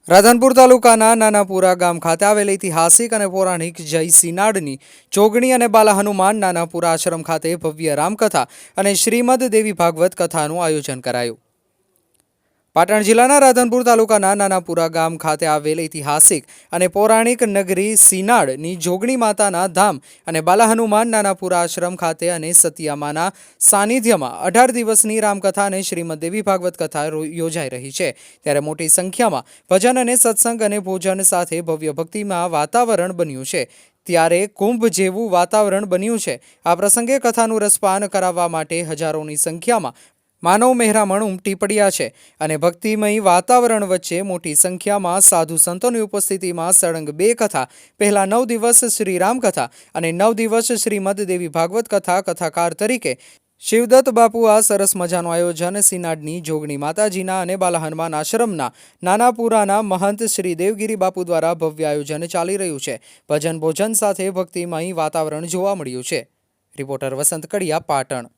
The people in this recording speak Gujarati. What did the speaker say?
રાધનપુર તાલુકાના નાનાપુરા ગામ ખાતે આવેલ ઐતિહાસિક અને પૌરાણિક જય સિનાડની જોગણી અને બાલા હનુમાન નાનાપુરા આશ્રમ ખાતે ભવ્ય રામકથા અને શ્રીમદ દેવી ભાગવત કથાનું આયોજન કરાયું। પાટણ જિલ્લાના રાધનપુર તાલુકાના નાનાપુરા ગામ ખાતે આવેલ ઐતિહાસિક અને પૌરાણિક નગરી સિનાડની જોગણી માતાના ધામ અને બાલા હનુમાન નાનાપુરા આશ્રમ ખાતે અને સતિયામાના સાનિધ્યમાં 18 દિવસની રામકથા અને શ્રીમદ દેવી ભાગવત કથા યોજાઈ રહી છે। ત્યારે મોટી સંખ્યામાં ભજન અને સત્સંગ અને ભોજન સાથે ભવ્ય ભક્તિમાં વાતાવરણ બન્યું છે। ત્યારે કુંભ જેવું વાતાવરણ બન્યું છે। આ પ્રસંગે કથાનું રસપાન કરાવવા માટે હજારોની સંખ્યામાં માનવ મહેરામણ ઉમટી પડ્યા છે અને ભક્તિમય વાતાવરણ વચ્ચે મોટી સંખ્યામાં સાધુ સંતોની ઉપસ્થિતિમાં સળંગ 2 કથા પહેલા 9 દિવસ શ્રી રામ કથા અને 9 દિવસ શ્રીમદ દેવી ભાગવત કથા કથાકાર તરીકે શિવદત્ત બાપુ આ સરસ મજાનું આયોજન સિનાડની જોગણી માતાજીના અને બાલા હનુમાન આશ્રમના નાનાપુરાના મહંત શ્રી દેવગીરી બાપુ દ્વારા ભવ્ય આયોજન ચાલી રહ્યું છે। ભજન ભોજન સાથે ભક્તિમય વાતાવરણ જોવા મળ્યું છે। રિપોર્ટર વસંત કડિયા, પાટણ।